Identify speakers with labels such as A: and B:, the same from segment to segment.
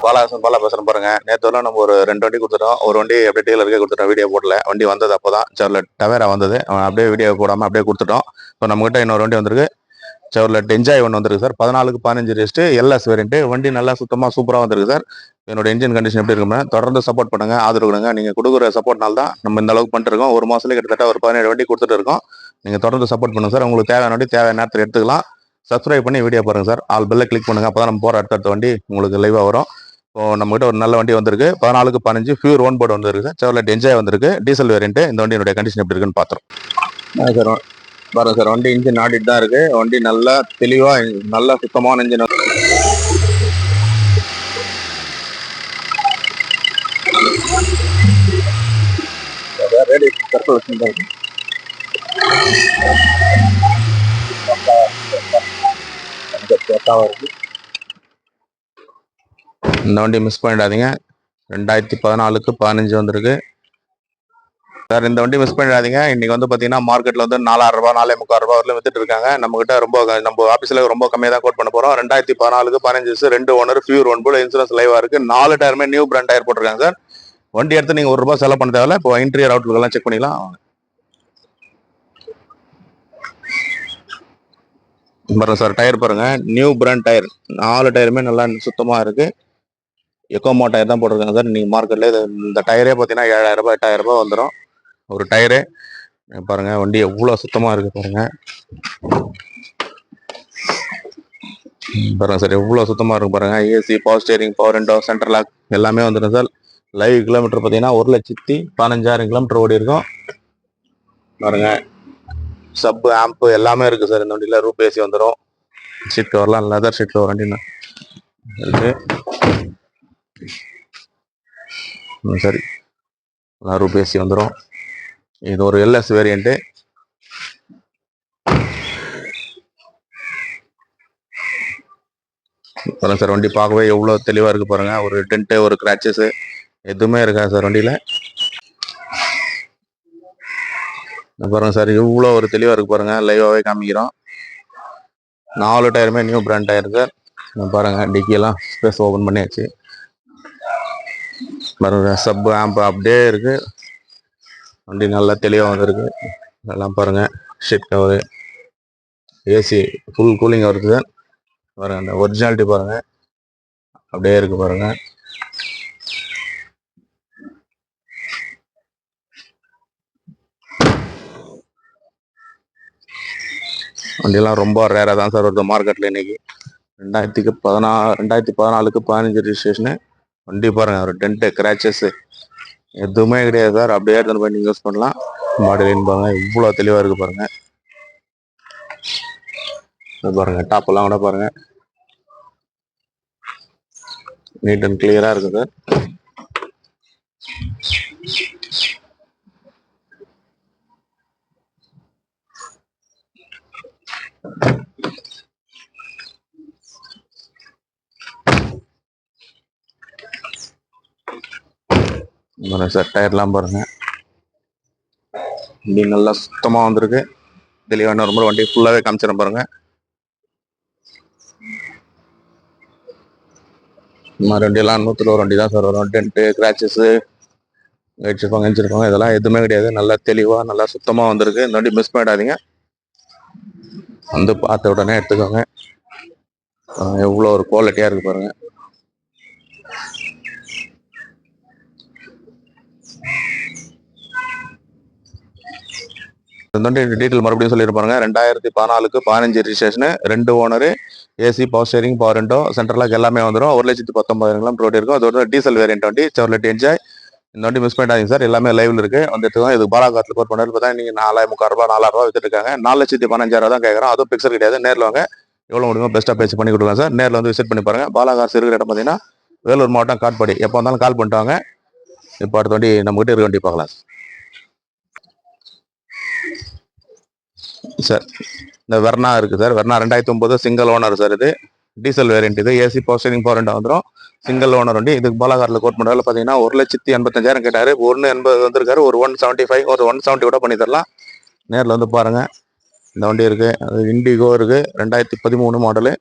A: பாலா பேசுகிறேன் பாருங்க. நேற்று வரலாம் நம்ம ஒரு 2 வண்டி கொடுத்துட்டோம். ஒரு வண்டி அப்படியே டீலருக்கே கொடுத்துட்டோம், வீடியோ போடல. வண்டி வந்தது அப்போ தான் செவர்லெட் டவேரா வந்தது. அப்படியே வீடியோ போடாமல் அப்படியே கொடுத்துட்டோம். இப்போ நம்மகிட்ட இன்னொரு வண்டி வந்திருக்கு, செவர்லெட் என்ஜாய் ஒன்று வந்திருக்கு சார். 14க்கு 15 ரெஸ்ட்டு, எல்எஸ் வேரியன்ட்டு. வண்டி நல்லா சுத்தமாக சூப்பராக வந்திருக்கு சார். என்னோட இன்ஜின் கண்டிஷன் எப்படி இருக்குன்னா, தொடர்ந்து சப்போர்ட் பண்ணுங்க, ஆதரவு கொடுங்க. நீங்கள் கொடுக்குற சப்போர்ட்னால தான் நம்ம இந்த அளவுக்கு பண்ணிட்டு இருக்கோம். ஒரு மாதத்துல கிட்டத்தட்ட ஒரு 17 வண்டி கொடுத்துட்டு இருக்கோம். நீங்கள் தொடர்ந்து சப்போர்ட் பண்ணுங்க சார். உங்களுக்கு தேவையான வண்டி தேவையான நேரத்தில் எடுத்துக்கலாம். சப்ஸ்கிரைப் பண்ணி வீடியோ பாருங்க சார். ஆல் பெல்ல கிளிக் பண்ணுங்க, அப்போ தான் நம்ம போகிற அடுத்த வண்டி உங்களுக்கு லைவாக வரும். இப்போ நம்மகிட்ட ஒரு நல்ல வண்டி வந்திருக்கு, 14க்கு 15 ஃபியூர் ஓன் போர்டு வந்திருக்கு சார். செவர்லெட் என்ஜாய் வந்திருக்கு, டீசல் வேரியன்ட். இந்த வண்டியோட கண்டிஷன் எப்படி இருக்குன்னு பார்த்துரும் சார். பாருங்க சார், வண்டி இன்ஜின் ஆடிட்டு தான் இருக்கு. வண்டி நல்லா தெளிவா நல்லா சுத்தமான இன்ஜின். இந்த வண்டி மிஸ் பண்ணிடாதீங்க. 2014க்கு 15 வந்திருக்கு சார். இந்த வண்டி மிஸ் பண்ணிடாதீங்க. இன்னைக்கு வந்து பார்த்தீங்கன்னா மார்க்கெட்டில் வந்து 4000 ரூபாய் 4,300 ரூபாய் வரல வித்துட்டு இருக்காங்க. நம்மகிட்ட நம்ம ஆஃபீஸில் ரொம்ப கம்மியாக தான் கோட் பண்ண போகிறோம். 2014க்கு 15 2 ஓனர், ஃபியூர் ஒன் போல இன்சூரன்ஸ் லைவாக இருக்குது. 4 டயருமே நியூ பிராண்ட் டயர் போட்டிருக்காங்க சார். வண்டி எடுத்து நீங்கள் ₹1 செலவு பண்ண தேவையில்ல. இப்போ இன்டீரியர் அவுட்லுக்கெல்லாம் செக் பண்ணிக்கலாம். பாருங்க சார், டயர் பாருங்க, நியூ பிராண்ட் டயர். 4 டயருமே நல்லா சுத்தமாக இருக்கு. எக்கோமா டயர் தான் போட்டிருக்காங்க சார். நீங்கள் மார்க்கெட்டில் இந்த டயரே பார்த்தீங்கன்னா 7,000 ரூபாய் 8,000 ரூபாய் வந்துடும் ஒரு டயரு. பாருங்க வண்டி எவ்வளோ சுத்தமாக இருக்கு பாருங்க. பாருங்க சார், எவ்வளோ சுத்தமாக இருக்கு பாருங்க. AC, power steering, power window, central lock எல்லாமே வந்துடும் சார். லைவ் கிலோமீட்டர் பார்த்தீங்கன்னா 1,15,000 கிலோமீட்டர் ஓடி இருக்கும் பாருங்க. சப் ஆம்ப் எல்லாமே இருக்கு சார் இந்த வண்டியில். ரூப் ஏசி வந்துடும். சீட் கவர்லாம் லெதர் ஷீட் கவர் வண்டி இருக்கு. சரி, ரூப் ஏசி வந்துடும். இது ஒரு எல்எஸ் வேரியன்ட்டு. பாருங்க சார், வண்டி பார்க்கவே எவ்வளோ தெளிவாக இருக்குது பாருங்க. ஒரு டென்ட்டு, ஒரு கிராச்சஸ் எதுவுமே இருக்காது சார் வண்டியில். பாருங்க சார், இவ்வளோ ஒரு தெளிவாக இருக்கு பாருங்க. லைவாகவே காமிக்கிறோம். 4 டயருமே நியூ பிராண்ட் டயர் சார். பாருங்க, டிக்கியெல்லாம் ஸ்பேஸ் ஓப்பன் பண்ணியாச்சு பாருங்க. சப் ஆம்ப் அப்படியே இருக்கு. வண்டி நல்லா தெளிவாக வந்துருக்கு. இதெல்லாம் பாருங்க, sheet cover, AC full cooling வருது சார். பாருங்க, அந்த ஒரிஜினாலிட்டி பாருங்க அப்படியே இருக்கு பாருங்க. வண்டியெல்லாம் ரொம்ப ரேராக தான் சார் வருது மார்க்கெட்டில் இன்னைக்கு. 2014க்கு 15 ரிஜிஸ்ட்ரேஷனு. வண்டி பாருங்க, ஒரு டென்ட்டு, கிராச்சஸ் எதுவுமே கிடையாது சார். அப்படியே எடுத்துன்னு போய் நீங்கள் யூஸ் பண்ணலாம். மாடலின் பாருங்க, இவ்வளோ தெளிவாக இருக்கு பாருங்க. பாருங்க, டாப்பெல்லாம் கூட பாருங்க, நீட் அண்ட் கிளியரா இருக்கு சார். சார் டயர்லாம் பாருங்க, வண்டி நல்லா சுத்தமாக வந்திருக்கு. தெளிவான ரொம்ப வண்டி ஃபுல்லாகவே காமிச்சிடும் பாருங்க. இந்த மாதிரி வண்டியெல்லாம் 100ல் ஒரு வண்டி தான் சார் வரும். டென்ட்டு, கிராச்சஸ் வச்சிருப்பாங்க இதெல்லாம் எதுவுமே கிடையாது. நல்லா தெளிவாக நல்லா சுத்தமாக வந்திருக்கு. இந்த வண்டி மிஸ் பண்ணிடாதீங்க. வந்து பார்த்த உடனே எடுத்துக்கோங்க. எவ்வளோ ஒரு குவாலிட்டியாக இருக்கு பாருங்க. இந்த வண்டி டீட்டெயில் மறுபடியும் சொல்லியிருப்பாங்க. 2014க்கு 15 registration, 2 owner, AC, power steering, power window, central lock எல்லாமே வந்துடும். 1,19,000 கிலோமீட்டர் ஓடி இருக்கும். அது ஒரு டீசல் வேரியன்ட் வண்டி, செவர்லெட் என்ஜாய். இந்த வண்டி மிஸ் பண்ணிடாதீங்க சார். எல்லாமே லைவ்ல இருக்கு, வந்துட்டு இது பாலாகாட்டில் கோட் பண்ணாரு. பார்த்தா நீங்க 4,300 ரூபாய் 4,000 ரூபாய் வித்துட்டு இருக்காங்க. 4,15,000 தான் கேட்குறோம். அதுவும் பிக்சர் கிடையாது. நேரில் வாங்க, எவ்வளோ முடியுமோ பெஸ்ட்டாக பேசி பண்ணி கொடுக்கலாம் சார். நேரில் வந்து விசிட் பண்ணி பாருங்க. பாலாகார் இருக்கிற இடம் பார்த்தீங்கன்னா வேலூர் மாவட்டம், காட்பாடி. எப்போ வந்தாலும் கால் பண்ணிட்டாங்க. இப்போ அடுத்த வண்டி நம்மகிட்ட இருக்க வண்டி பார்க்கலாம் சார். இந்த வெர்னா இருக்கு sir. Verna 2009 single owner sir. இது டீசல் வேரியன்ட். இது AC, power steering, power window வந்துடும். சிங்கிள் ஓனர் வண்டி. இதுக்கு பாலாகாரில் கோட் பண்ணுறாரு பார்த்தீங்கன்னா 1,85,000 கேட்டாரு. 1,80,000 வந்திருக்காரு. ஒரு 175, ஒரு 170 கூட பண்ணி தரலாம். நேரில் வந்து பாருங்க. இந்த வண்டி இருக்கு. அது இண்டிகோ இருக்கு, 2013 model.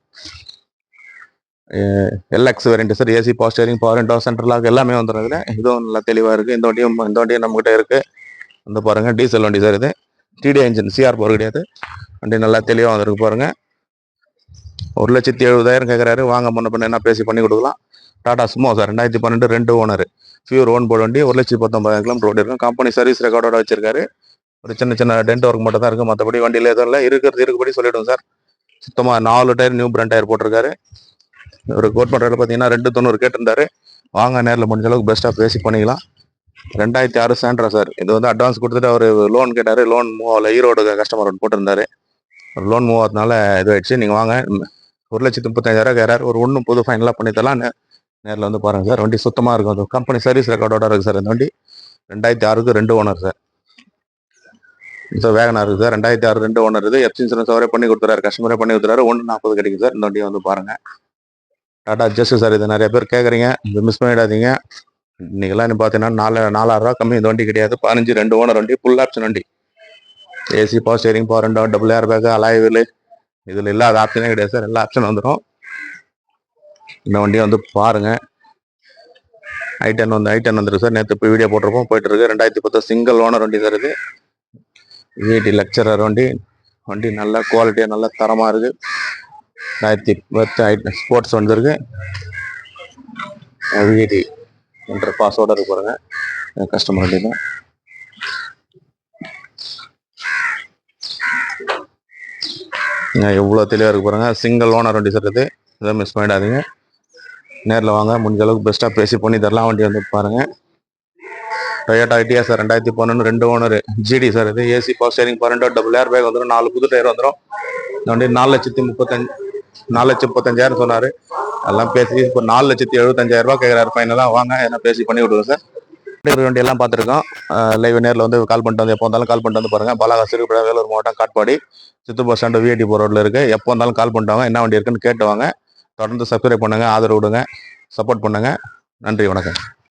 A: LX variant sir. AC, power steering, power window, central lock எல்லாமே வந்துடும் இதில். இதுவும் நல்லா தெளிவாக இருக்குது. இந்த வண்டியும் நம்மகிட்ட இருக்குது. வந்து பாருங்கள், டீசல் வண்டி சார் இது. டிடி இன்ஜின், சிஆர் பவர் கிடையாது. வண்டி நல்லா தெளிவாக வந்துருக்கு பாருங்கள். 1,70,000 கேட்குறாரு. வாங்க முன்ன பண்ண என்ன பேசி பண்ணி கொடுக்கலாம். Tata Sumo sir, 2012 2 owner, pure own board வண்டி. 1,19,000 கிலோமீட்டர் ஓடி இருக்கும். கம்பெனி சர்வீஸ் ரெக்கார்டோட வச்சிருக்காரு. ஒரு சின்ன டென்ட் ஒர்க் மட்டும் தான் இருக்குது. மற்றபடி வண்டியில் எதுவும் இல்லை. இருக்குபடி சொல்லிவிடுவோம் சார். சுத்தமாக 4 டயர் நியூ பிராண்ட் டயர் போட்டிருக்காரு. ஒரு கோட் பண்ணுறது பார்த்தீங்கன்னா 290 கேட்டிருந்தாரு. வாங்க நேரில் முடிஞ்ச அளவுக்கு பெஸ்ட்டாக பேசி பண்ணிக்கலாம். 2006 சாண்ட்ரா சார். இது வந்து அட்வான்ஸ் கொடுத்துட்டு அவர் லோன் கேட்டார். லோன் மூவ் ஆகல. ஈரோடு கஸ்டமர் போட்டிருந்தாரு. ஒரு லோன் மூவ் ஆகிறதுனால இதுவாயிடுச்சு. நீங்கள் வாங்க, 1,35,000 கேட்றாரு. ஒரு ஒன்றும் புது ஃபைனலாக பண்ணி தரலாம். நேரில் வந்து பாருங்கள் சார். வண்டி சுத்தமாக இருக்கும். அது கம்பெனி சர்வீஸ் ரெக்கார்டோட இருக்குது சார். இந்த வண்டி 2006க்கு 2 ஓனர் சார். ஸோ வேகனாக இருக்குது சார். 2006 2 ஓனர் இது. எஃப்சி இன்சூரன்ஸ் அவரே பண்ணி கொடுத்துறாரு. கஸ்டமரே பண்ணி கொடுத்துறாரு. 1,40 கிடைக்கும் சார். இந்த வண்டியை வந்து பாருங்கள். Tata just sir. இது நிறைய பேர் கேட்குறீங்க, இது மிஸ் பண்ணிடாதீங்க. இன்னைக்கெல்லாம் பார்த்தீங்கன்னா 4,000 ரூபா கம்மி இந்த வண்டி கிடையாது. 15 2 ஓனர் வண்டி, ஃபுல் ஆப்ஷன் வண்டி. AC, power steering, power window, double air bag, alloy wheel, இதில் இல்லாத ஆப்ஷனே கிடையாது சார். எல்லா ஆப்ஷனும் வந்துடும். இந்த வண்டியை வந்து பாருங்க. I10 வந்துருக்கு சார். நேற்று இப்போ வீடியோ போட்டிருப்போம், போயிட்டு இருக்கு. 2010 சிங்கிள் ஓனர் வண்டி சார் இது. விஐடி லெக்சரர் வண்டி நல்ல குவாலிட்டியாக நல்ல தரமாக இருக்குது. 2010 ஸ்போர்ட்ஸ் வந்துருக்கு. விஐடி என்ற பாஸோட இருக்கு பாருங்க. கஸ்டமர் வண்டி தான். எவ்வளோ தெளிவாக இருக்கு பாருங்க. சிங்கிள் ஓனர் வண்டி சார் இது. இதை மிஸ் பண்ணிடாதீங்க. நேரில் வாங்க, முடிஞ்ச அளவுக்கு பெஸ்ட்டாக பேசி பண்ணி தரலாம். வண்டி வந்து பாருங்க. Toyota Etios sir. 2011 2 owner GD sir இது. AC, power steering, power window, double air bag வந்துடும். 4 புது டயர் வந்துடும். இந்த வண்டி 4,35,000 சொன்னார். எல்லாம் பேசி இப்போ 4,75,000 ரூபா கேட்குறாரு ஃபைனலாக. வாங்க என்ன பேசி பண்ணி விடுவோம் சார். வண்டி எல்லாம் பார்த்துருக்கோம். லைவ் நேரில் வந்து கால் பண்ணிட்டு வந்து, எப்போ வந்தாலும் கால் பண்ணிட்டு வந்து பாருங்கள். பாலாகா, சிறுபட, வேலூர் மாவட்டம், Katpadi, Chittoor bus stand, VIT ரோட்டில் இருக்குது. எப்போ வந்தாலும் கால் பண்ணிட்டு வாங்க. என்ன வண்டி இருக்குன்னு கேட்டு வாங்க. தொடர்ந்து சப்ஸ்கிரைப் பண்ணுங்கள், ஆதரவு விடுங்க, சப்போர்ட் பண்ணுங்கள். நன்றி, வணக்கம்.